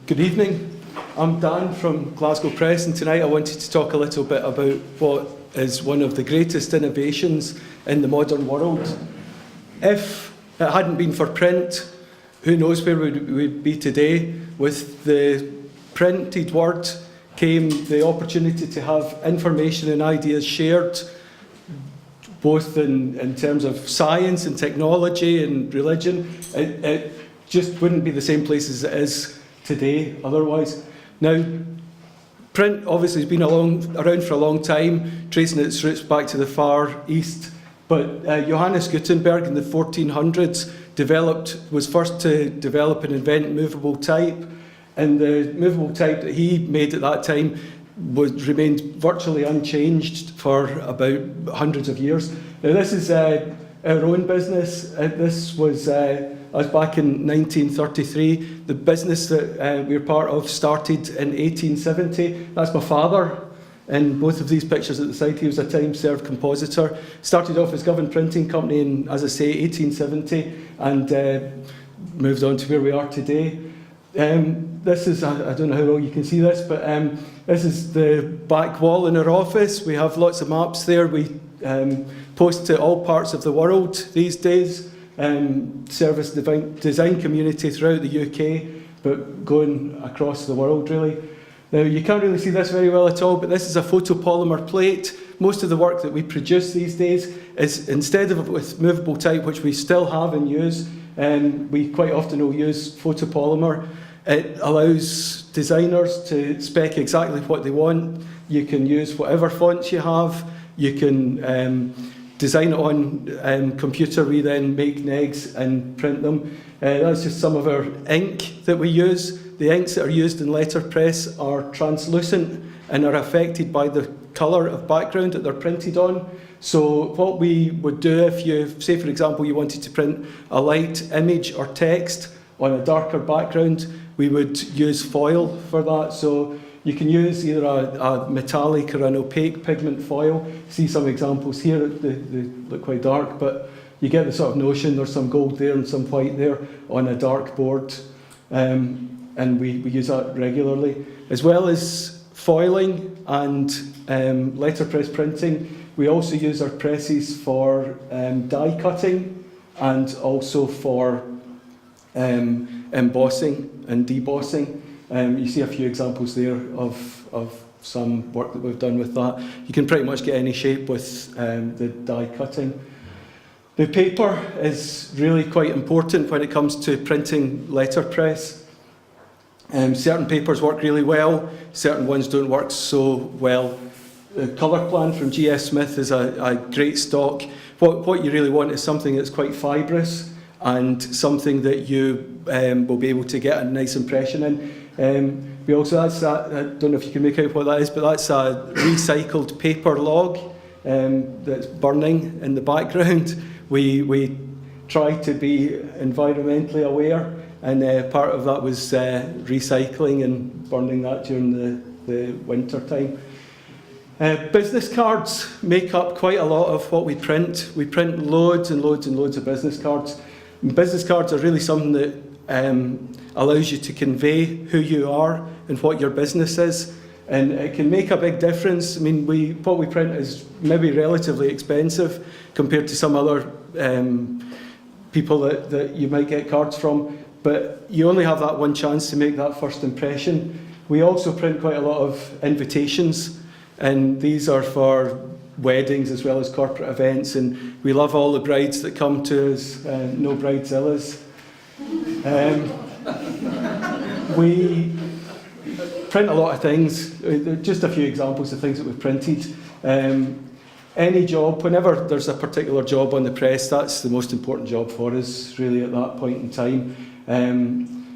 Good evening. I'm Dan from Glasgow Press, and tonight I wanted to talk a little bit about what is one of the greatest innovations in the modern world. If it hadn't been for print, who knows where we'd be today. With the printed word came the opportunity to have information and ideas shared, both in terms of science and technology and religion. It just wouldn't be the same place as it is today otherwise. Now, print obviously has been around for a long time, tracing its roots back to the Far East. But Johannes Gutenberg in the 1400s was first to develop and invent movable type. And the movable type that he made at that time remained virtually unchanged for about hundreds of years. Now, this is our own business. This was us back in 1933. The business that we're part of started in 1870. That's my father. In both of these pictures at the side, he was a time-served compositor. Started off as Govan Printing Company in, as I say, 1870, and moved on to where we are today. This is, I don't know how well you can see this, but this is the back wall in our office. We have lots of maps there. We post to all parts of the world these days. Service design community throughout the UK, but going across the world really. Now, you can't really see this very well at all, but this is a photopolymer plate. Most of the work that we produce these days is, instead of with movable type, which we still have and use, we quite often will use photopolymer. It allows designers to spec exactly what they want. You can use whatever fonts you have. You can design it on computer. We then make negs and print them. That's just some of our ink that we use. The inks that are used in letterpress are translucent and are affected by the colour of background that they're printed on. So what we would do if you, say for example, you wanted to print a light image or text on a darker background, we would use foil for that. So you can use either a metallic or an opaque pigment foil. See some examples here, they look quite dark, but you get the sort of notion. There's some gold there and some white there on a dark board. And we use that regularly. As well as foiling and letterpress printing, we also use our presses for die cutting and also for embossing and debossing. You see a few examples there of some work that we've done with that. You can pretty much get any shape with the die cutting. The paper is really quite important when it comes to printing letterpress. Certain papers work really well, certain ones don't work so well. The colour plan from G.S. Smith is a great stock. What you really want is something that's quite fibrous and something that you will be able to get a nice impression in. We also, I don't know if you can make out what that is, but that's a recycled paper log that's burning in the background. We try to be environmentally aware, and part of that was recycling and burning that during the winter time. Business cards make up quite a lot of what we print. We print loads and loads and loads of business cards. And business cards are really something that allows you to convey who you are and what your business is. And it can make a big difference. I mean, what we print is maybe relatively expensive compared to some other people that you might get cards from, but you only have that one chance to make that first impression. We also print quite a lot of invitations, and these are for weddings as well as corporate events, and we love all the brides that come to us, no bridezillas. We print a lot of things, just a few examples of things that we've printed. Any job, whenever there's a particular job on the press, that's the most important job for us, really, at that point in time.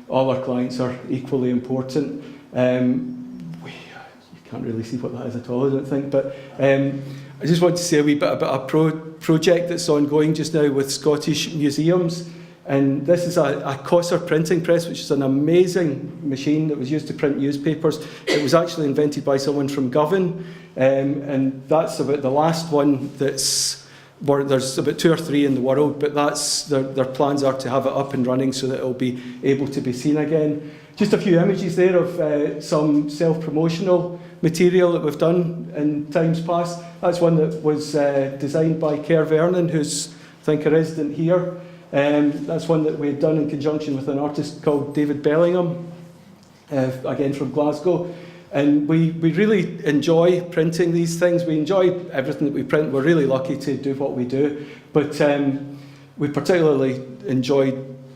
All our clients are equally important. You can't really see what that is at all, I don't think, but I just want to say a wee bit about a project that's ongoing just now with Scottish museums. And this is a Cossor printing press, which is an amazing machine that was used to print newspapers. It was actually invented by someone from Govan, and that's about the last one there's about 2 or 3 in the world, but their plans are to have it up and running so that it'll be able to be seen again. Just a few images there of some self-promotional material that we've done in times past. That's one that was designed by Kerr Vernon, who's, I think, a resident here. That's one that we had done in conjunction with an artist called David Bellingham, again from Glasgow. And we really enjoy printing these things. We enjoy everything that we print. We're really lucky to do what we do. But we particularly enjoy,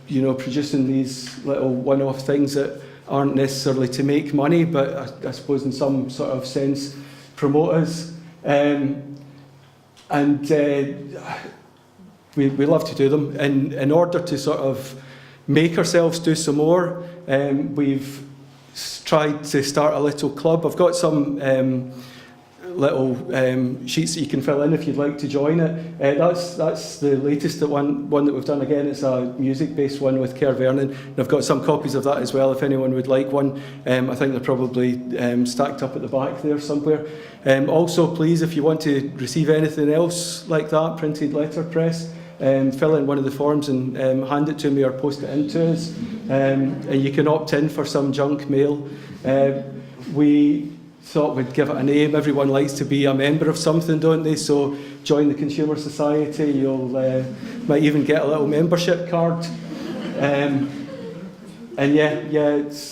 you know, producing these little one-off things that aren't necessarily to make money, but I suppose in some sort of sense promote us. We love to do them. And in order to sort of make ourselves do some more, we've tried to start a little club. I've got some little sheets that you can fill in if you'd like to join it. That's the latest one that we've done. Again, it's a music-based one with Kerr Vernon. And I've got some copies of that as well if anyone would like one. I think they're probably stacked up at the back there somewhere. Also, please, if you want to receive anything else like that, printed letterpress, fill in one of the forms and hand it to me or post it in to us. And you can opt in for some junk mail. We thought we'd give it a name. Everyone likes to be a member of something, don't they? So join the Consumer Society. You'll might even get a little membership card. And it's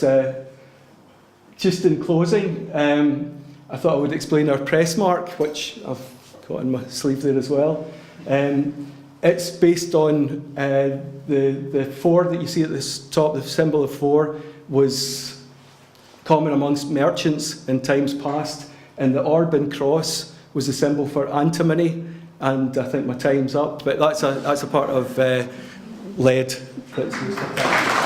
just in closing. I thought I would explain our press mark, which I've got on my sleeve there as well. It's based on the 4 that you see at the top. The symbol of 4 was common amongst merchants in times past, and the orb and cross was a symbol for antimony. And I think my time's up, but that's a part of lead that's used for that.